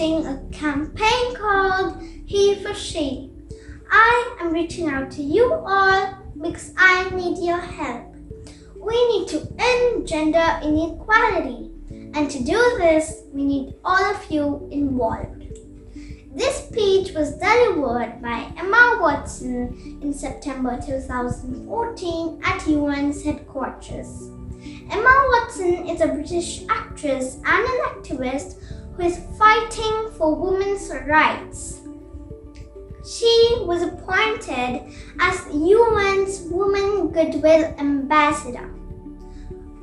launching a campaign called He for She. I am reaching out to you all because I need your help. We need to end gender inequality, and to do this, we need all of you involved. This speech was delivered by Emma Watson in September 2014 at UN's headquarters. Emma Watson is a British actress and an activist who is fighting for women's rights. She was appointed as UN's Women Goodwill Ambassador.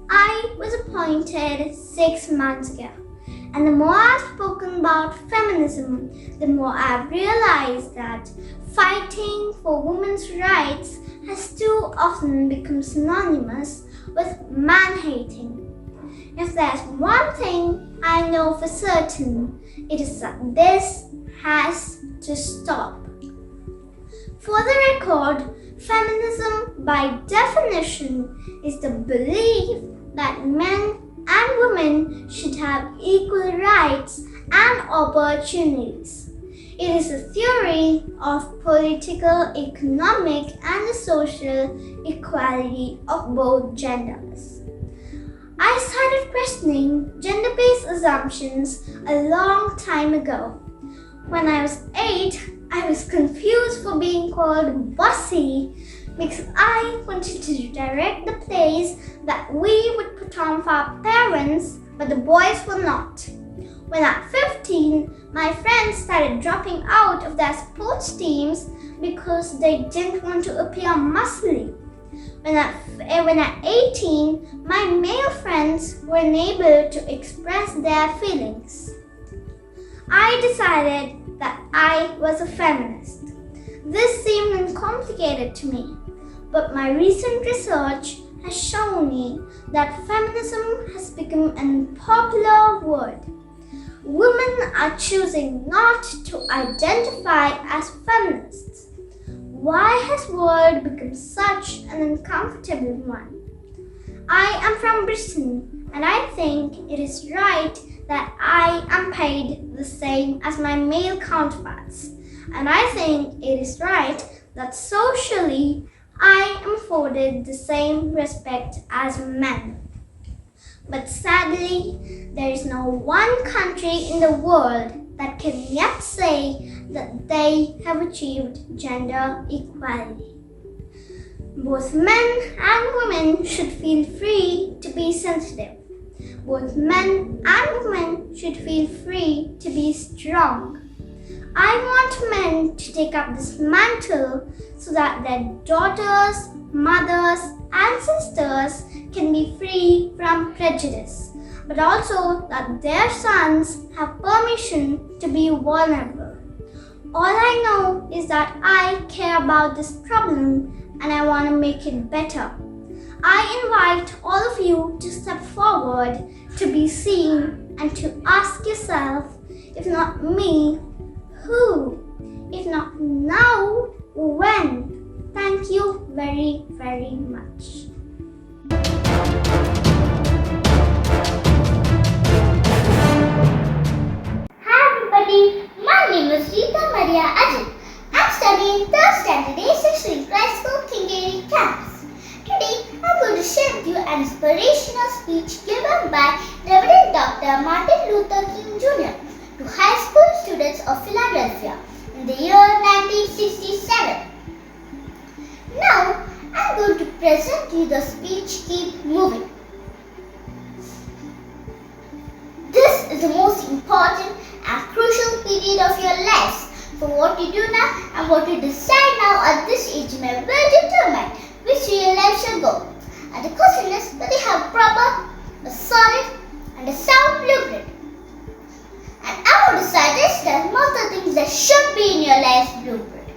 I was appointed 6 months ago, and the more I've spoken about feminism, the more I've realized that fighting for women's rights has too often become synonymous with man-hating. If there's one thing I know for certain, it is that this has to stop. For the record, feminism by definition is the belief that men and women should have equal rights and opportunities. It is a theory of political, economic, and social equality of both genders. I started questioning gender-based assumptions a long time ago. When I was 8, I was confused for being called bossy because I wanted to direct the plays that we would put on for our parents, but the boys were not. When at 15, my friends started dropping out of their sports teams because they didn't want to appear muscly. When at 18, my male friends were unable to express their feelings. I decided that I was a feminist. This seemed uncomplicated to me, but my recent research has shown me that feminism has become an unpopular word. Women are choosing not to identify as feminists. Why has the word become such an uncomfortable one? I am from Britain, and I think it is right that I am paid the same as my male counterparts. And I think it is right that socially I am afforded the same respect as men. But sadly, there is no one country in the world that can yet say that they have achieved gender equality. Both men and women should feel free to be sensitive. Both men and women should feel free to be strong. I want men to take up this mantle so that their daughters, mothers, and sisters can be free from prejudice, but also that their sons have permission to be vulnerable. All I know is that I care about this problem and I want to make it better. I invite all of you to step forward, to be seen, and to ask yourself, if not me, who? If not now, when? Thank you very, very much. Hi everybody, my name is Rita Maria Ajit. I'm studying 3rd standard A6 High School, Kengeri campus. Today, I'm going to share with you an inspirational speech given by Reverend Dr. Martin Luther King Jr. to high school students of Philadelphia in the year 1967. Now, I'm going to present you the speech Keep Moving. This is the most important and crucial period of your lives. For what you do now and what you decide now at this age may well determine which way your life shall go. And the question is whether you have a proper, a solid, and a sound blueprint. And I want to suggest that most of the things that should be in your life's blueprint.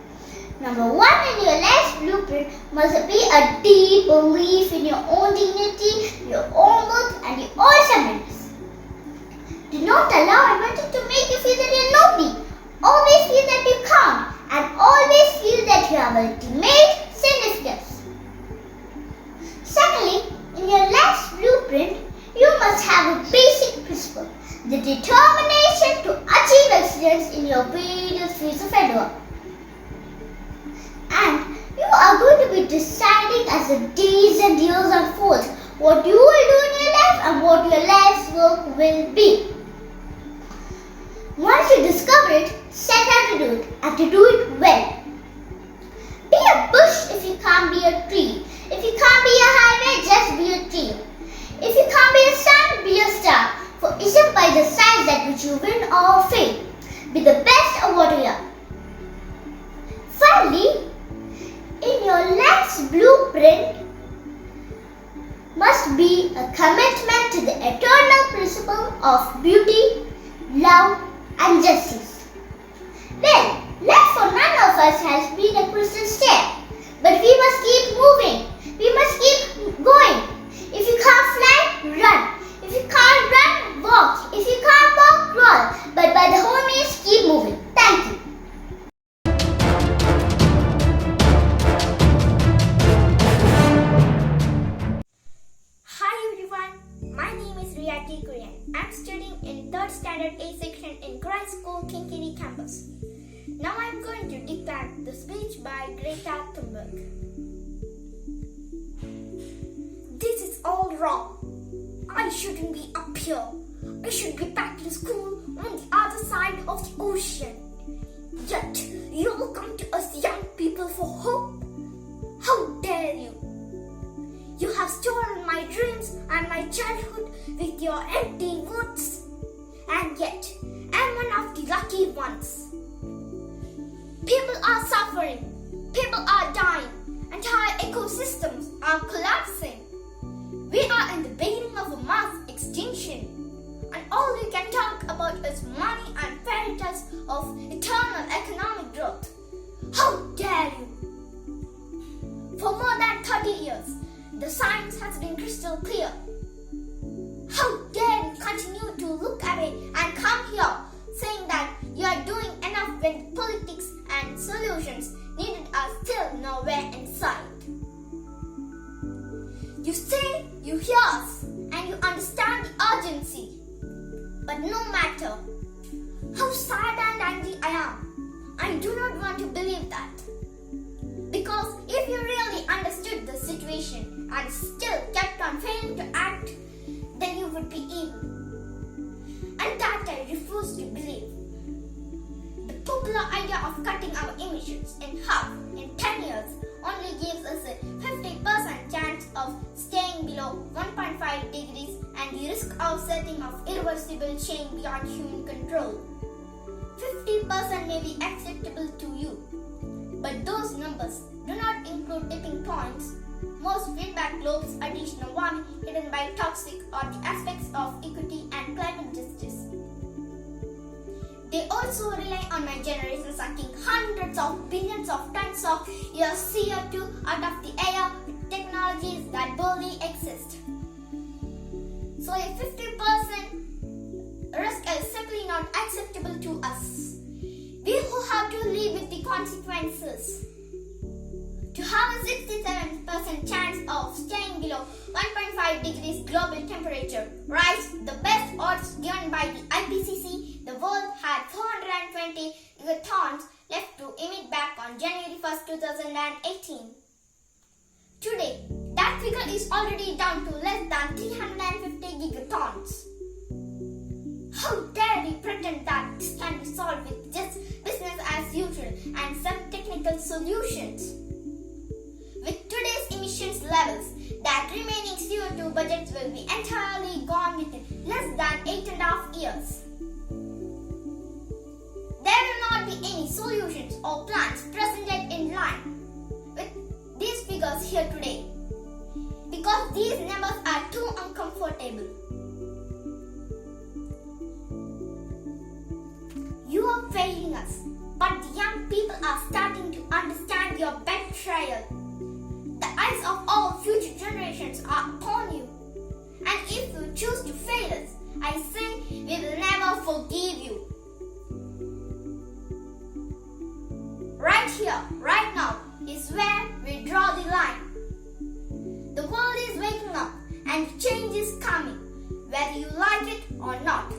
Number 1 in your life's blueprint must be a deep belief in your own dignity, your own worth, and your awesomeness. Do not allow anyone to make you feel that you're nobody. Always feel that you count, and always feel that you have ultimate significance. Secondly, in your life's blueprint, you must have a basic principle, the determination to achieve ever. And you are going to be deciding as the days and years unfold what you will do in your life and what your life's work will be. Once you discover it, set out to do it and to do it well. Be a bush if you can't be a tree. If you can't be a highway, just be a tree. If you can't be a sun, be a star. For it isn't by the size that which you win or fail. Be the best of what you are. Finally, in your life's blueprint must be a commitment to the eternal principle of beauty, love, and justice. Well, life for none of us has been a crystal stair, but we must keep moving. We must keep going. If you can't fly, run. If you can't run, walk. If you can't walk, crawl. But by the whole means, keep moving. Thank you. Hi everyone, my name is Riyati Kurian. I'm studying in 3rd Standard A section in Christ School, Kengeri campus. Now I'm going to dictate the speech by Greta Thunberg. This is all wrong. I shouldn't be up here. I should be back in school on the other side of the ocean. Yet you will come to us young people for hope. How dare you? You have stolen my dreams and my childhood with your empty words. And yet, I'm one of the lucky ones. People are suffering. People are dying. Entire ecosystems are collapsing. We are in the beginning of a mass extinction. And all you can talk about is money and fairy tales of eternal economic growth. How dare you? For more than 30 years, the science has been crystal clear. How dare you continue to look away and come here saying that you are doing enough when politics and solutions needed are still nowhere in sight. You say you hear us and you understand the urgency. But no matter how sad and angry I am, I do not want to believe that. Because if you really understood the situation and still kept on failing to act, then you would be evil. And that I refuse to believe. The popular idea of cutting our emissions in half in 10 years only gives us a 50% chance of staying below 1.5 degrees and the risk of setting of irreversible change beyond human control. 50% may be acceptable to you, but those numbers do not include tipping points, most feedback loops, additional warming hidden by toxic or the aspects of equity and climate justice. They also rely on my generation sucking hundreds of billions of tons of your CO2 out of the air with technologies that barely exist. So a 50% risk is simply not acceptable to us. We who have to live with the consequences. To have a 67% chance of staying below 1.5 degrees global temperature rise, the best odds given by the IPCC, the world had 420 gigatons left to emit back on January 1st, 2018. Today, that figure is already down to less than 350 gigatons. How dare we pretend that this can be solved with just business as usual and some technical solutions? With today's emissions levels, that remaining CO2 budgets will be entirely gone within less than 8.5 years. There will not be any solutions or plans presented in line with these figures here today, because these numbers are too uncomfortable. You are failing us, but the young people are starting to understand your betrayal. The eyes of all future generations are upon you. And if you choose to fail us, I say we will never forgive you. Right here, right now, is where we draw the line. The world is waking up and change is coming, whether you like it or not.